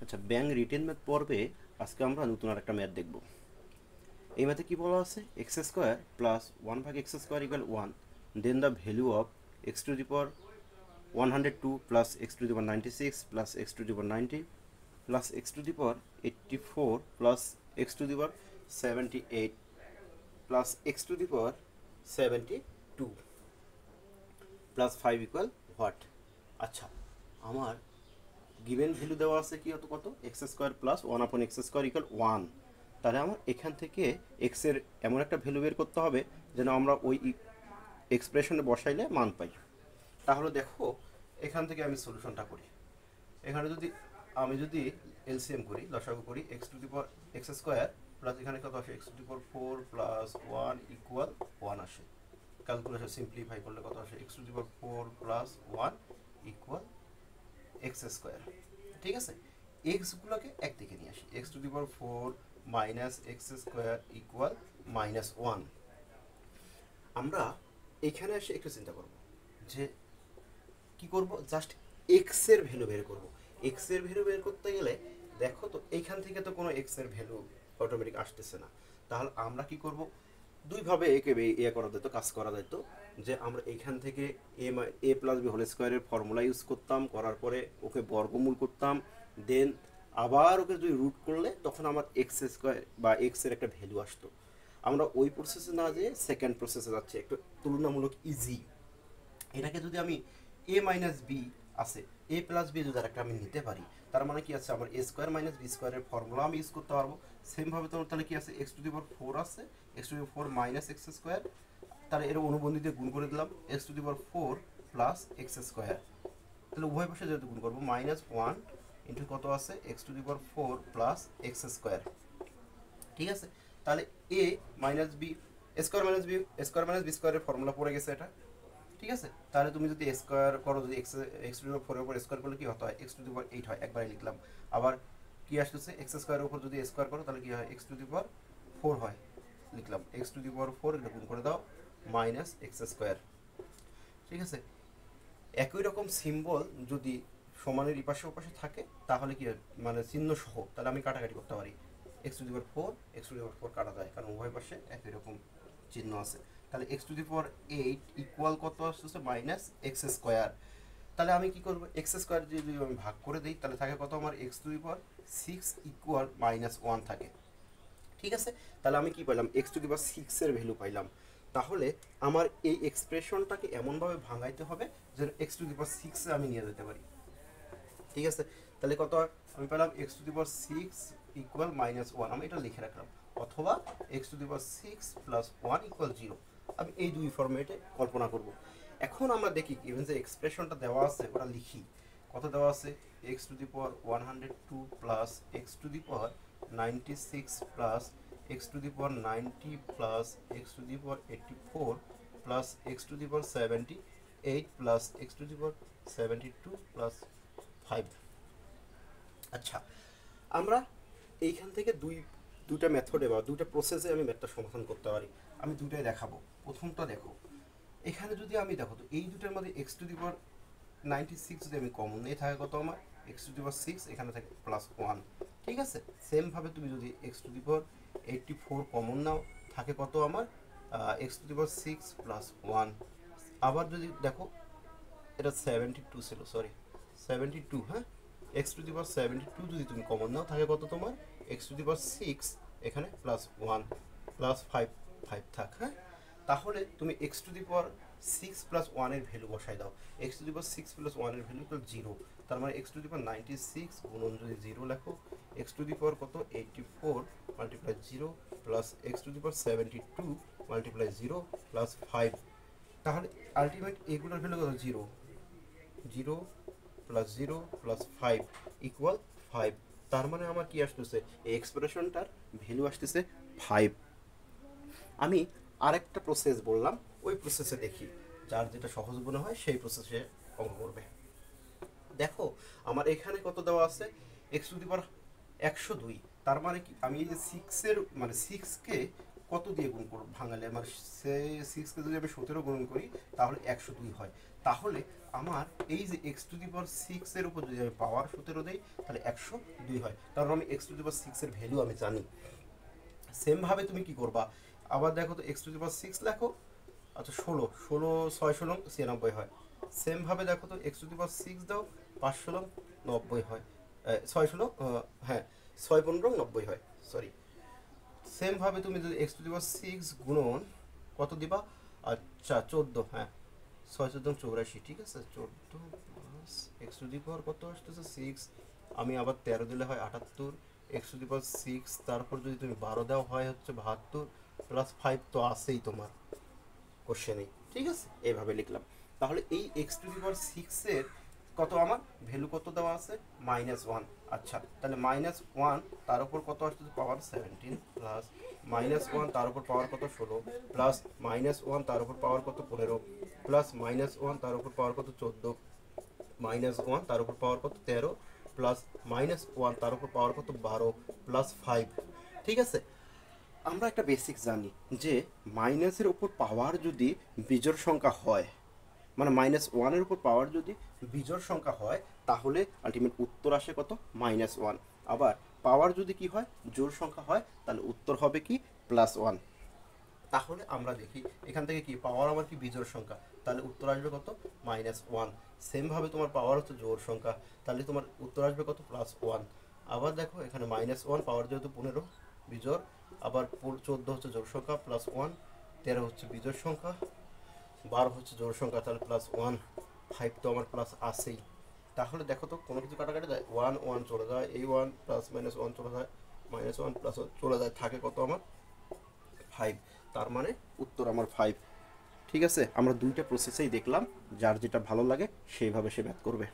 আচ্ছা, bank written math পর্বে আজকে আমরা নতুন আর একটা ম্যাথ দেখব। এই ম্যাথে কি বলা আছে? এক্স স্কোয়ার প্লাস ওয়ান ভাগ X square equal one, then the value of X to the power 102 plus X to the power 96 plus X to the power 90 plus X to the power 84 plus X to the power 78 plus X to the power 72 plus 5 equal what? আচ্ছা, আমার given value দেওয়া আছে কি কত কত, X square plus one আপন x square equal one. তাহলে আমার এখান থেকে এক্সের এমন একটা ভ্যালু বের করতে হবে যেন আমরা ওই এক্সপ্রেশনে বসাইলে মান পাই। তাহলে দেখো, এখান থেকে আমি সলিউশনটা করি। এখানে যদি এলসিএম করি, লসাগু করি, x to the power x square plus এখানে কত আসে, x to the power 4 plus 1 equal 1 আসে। ক্যালকুলেশন সিম্পলিফাই করলে কত আসে, x to the power 4 plus 1 equal x square. ঠিক আছে, এক্সগুলোকে একদিকে নিয়ে আসি, x to the power 4 minus x square equal -1। আমরা এখানে এসে একটু চিন্তা করব যে কি করব, জাস্ট এক্স এর ভ্যালু বের করব। এক্স এর ভ্যালু বের করতে গেলে দেখো তো এইখান থেকে তো কোনো এক্স এর ভ্যালু অটোমেটিক আসতেছে না। তাহলে আমরা কি করব, দুইভাবে একে করা যেত, কাজ করা যেত। যে আমরা এইখান থেকে এ প্লাস বি হোল স্কোয়ারের ফর্মুলা ইউজ করতাম, করার পরে ওকে বর্গমূল করতাম, দেন আবার ওকে যদি রুট করলে তখন আমার এক্স স্কোয়ার বা এক্স এর একটা ভ্যালু আসতো। আমরা ওই প্রসেসে না যেয়ে সেকেন্ড প্রসেসে যাচ্ছি, একটু তুলনামূলক ইজি। এটাকে যদি আমি এ মাইনাস বি আছে, এ প্লাস বি যদি একটা আমি নিতে পারি, তার মানে কি আছে, আমার এ স্কোয়ার মাইনাস বি স্কোয়ারের ফর্মুলা আমি ইউজ করতে পারবো। সেমভাবে তোমার তাহলে কি আছে, এক্স টু দি পাওয়ার 4 আছে, x to the power 4 minus x square, তাহলে এর অনুবন্ধী দিয়ে গুণ করে দিলাম, x to the power 4 plus x square. তাহলে উভয় পাশে যেহেতু গুণ করবো, -1 ইন্টু কত আছে, x to the power 4 plus x square. ঠিক আছে, তাহলে a minus b square minus b স্কোয়ারের ফর্মুলা পড়ে গেছে এটা। ঠিক আছে, তাহলে তুমি যদি স্কোয়ার করো, যদি এক্স টু দি পাওয়ার 4 এর উপর স্কোয়ার করলে কি হতে হয়, এক্স টু দি পাওয়ার 8 হয়, একবারে লিখলাম। আবার কি আসতেছে, এক্স স্কোয়ারের উপর যদি স্কোয়ার করো তাহলে কি হয়, এক্স টু দি পাওয়ার 4 হয়, লিখলাম এক্স টু দি পাওয়ার 4, এটা গুণ করে দাও, মাইনাস এক্স স্কোয়ার। ঠিক আছে, একই রকম সিম্বল যদি সমানের ইপাশে ওপাশে থাকে তাহলে কি হয়, মানে চিহ্ন সহ, তাহলে আমি কাটাকাটি করতে পারি, x to the power 4 x to the power 4 কাটা যায়, কারণ উভয় পাশে একই রকম চিহ্ন আছে। তাহলে x to the power 8 equal কত আসছে, মাইনাস এক্স স্কোয়ার। তাহলে আমি কি করবো, এক্স স্কোয়ার যদি আমি ভাগ করে দিই তাহলে থাকে কত, আমার x to the power 6 equal -1 থাকে। ঠিক আছে, তাহলে আমি কি পাইলাম, এক্স টু দি পাওয়ার 6 এর ভ্যালু পাইলাম। তাহলে আমার এই এক্সপ্রেশনটাকে এমনভাবে ভাঙাইতে হবে যেন এক্স টু দি পাওয়ার 6 আমি নিয়ে যেতে পারি। ঠিক আছে, তাহলে কত আমি পেলাম, x to the power 6 equal -1, আমি এটা লিখে রাখলাম, অথবা x to the power 6 plus 1 equal 0। আমি এই দুই ফর্মেটে কল্পনা করব। এখন আমরা দেখি ইভেন যে এক্সপ্রেশনটা দেওয়া আছে ওটা লিখি। কত দেওয়া আছে, x to the power 102 plus X to the power 96 plus X to the power 90 plus X to the power 84 plus X to the power 78 plus X to the power 72 plus 5। আচ্ছা, আমরা এইখান থেকে দুইটা মেথডে বা দুইটা প্রসেসে আমি ম্যাথটা সমাধান করতে পারি। আমি দুইটাই দেখাবো। প্রথমটা দেখো, এখানে যদি আমি দেখো তো এই দুটার মধ্যে এক্স টু দি পাওয়ার 96 যদি আমি কমন নিয়ে থাকে কত, আমার এক্স টু দি পাওয়ার 6 এখানে থাকে +1। ঠিক আছে, সেমভাবে তুমি যদি x to the power 84 common নাও, থাকে কত আমার, এক্স টু দি পাওয়ার 6 +1। আবার যদি দেখো, এটা 72 ছিল, সরি 72, হ্যাঁ, এক্স টু দি পাওয়ার 72 যদি তুমি কমন নাও, থাকে কত তোমার, এক্স টু দি পাওয়ার 6 এখানে +1 +5 5 থাক। হ্যাঁ, তাহলে তুমি এক্স টু দি পাওয়ার 6 + 1 এর ভ্যালু বসাই দাও, এক্স টু দি পাওয়ার 6 + 1 এর ভ্যালু ইকুয়াল 0। তার মানে এক্স টু দি পাওয়ার 96 গুণন যদি 0 লেখো, এক্স টু দি পাওয়ার কত, 84 multiply 0 plus X to the power 72 multiply 0 plus 5। তাহলে আলটিমেট এগুলোর ভ্যালু কত, 0 0 প্লাস 0 প্লাস 5 ইকুয়াল 5। তার মানে আমার কি আসতেছে, এই এক্সপ্রেশনটার ভ্যালু আসতেছে 5। আমি আরেকটা প্রসেস বললাম, ওই প্রসেসে দেখি, যার যেটা সহজ মনে হয় সেই প্রসেসে অঙ্ক করবে। দেখো, আমার এখানে কত দেওয়া আছে, এক্স টু দি পাওয়ার 102। তার মানে কি, আমি এই যে 6 এর মানে 6কে কত দিয়ে গুণ করব ভাঙালে আমার সে 6কে যদি আমি 17 গুণ করি তাহলে 102 হয়। তাহলে আমার এই যে এক্স টু দি পাওয়ার 6 এর উপর যদি আমি পাওয়ার 17 দেই তাহলে 102 হয়, কারণ আমি এক্স টু দি পাওয়ার 6 এর ভ্যালু আমি জানি। সেম ভাবে তুমি কি করবা, আবার দেখো তো এক্স টু দি পাওয়ার 6 লেখো, আচ্ছা 16 16 6 16 96 হয়। সেম ভাবে দেখো তো এক্স টু দি পাওয়ার 6 দাও, 5 16 90 হয়, 6 16 হ্যাঁ 6 15 90 হয়, সরি। সেম ভাবে তুমি যদি এক্স টু দি পাওয়ার 6 গুণন কত দিবা, আচ্ছা 14, হ্যাঁ 6 14 84, ঠিক আছে 14 প্লাস এক্স টু দি পাওয়ার কত আসতেছে 6, আমি আবার 13 দিলে হয় 78, এক্স টু দি পাওয়ার 6 তারপর যদি তুমি 12 দাও হয় হচ্ছে 72 প্লাস 5 তো আছেই তোমার কোশ্চেনে, ঠিক আছে এইভাবে লিখলাম। তাহলে এই এক্স টু দি পাওয়ার 6 এর কত আমার ভ্যালু কত দেওয়া আছে -1, আচ্ছা তাহলে -1 তার উপর কত আসছে পাওয়ার 17 প্লাস -1 তার উপর পাওয়ার কত 16 প্লাস -1 তার উপর পাওয়ার কত 15 প্লাস -1 তার উপর পাওয়ার কত 14 -1 তার উপর পাওয়ার কত 13 প্লাস -1 তার উপর পাওয়ার কত 12 প্লাস 5, ঠিক আছে। আমরা একটা বেসিক জানি যে মাইনাসের উপর পাওয়ার যদি বিজোড় সংখ্যা হয়, মানে -1-এর উপর পাওয়ার যদি বিজোড় সংখ্যা হয় তাহলে আলটিমেট উত্তর আসে কত -1। আবার পাওয়ার যদি কি হয় জোড় সংখ্যা হয় তাহলে উত্তর হবে কি +1। তাহলে আমরা দেখি এখান থেকে কি পাওয়ার আমার কি বিজোড় সংখ্যা, তাহলে উত্তর আসবে কত -1। সেম ভাবে তোমার পাওয়ার হচ্ছে জোড় সংখ্যা, তাহলে তোমার উত্তর আসবে কত +1। আবার দেখো এখানে -1 পাওয়ার যেহেতু 15 বিজোড়, আবার 14 হচ্ছে জোড় সংখ্যা +1, 13 হচ্ছে বিজোড় সংখ্যা, 12 হচ্ছে জোড় সংখ্যা তাহলে +1, 5 তো আমার প্লাস আসেই। তাহলে দেখো তো কোনো কিছু কাটাকাটি যায় 1 1 চলে যায়, এই 1 প্লাস -1 চলে যায়, -1 প্লাস চলে যায়, থাকে কত আমার 5, তার মানে উত্তর আমার 5। ঠিক আছে, আমরা দুইটা প্রসেসেই দেখলাম, যার যেটা ভালো লাগে সেইভাবে সে ম্যাথ করবে।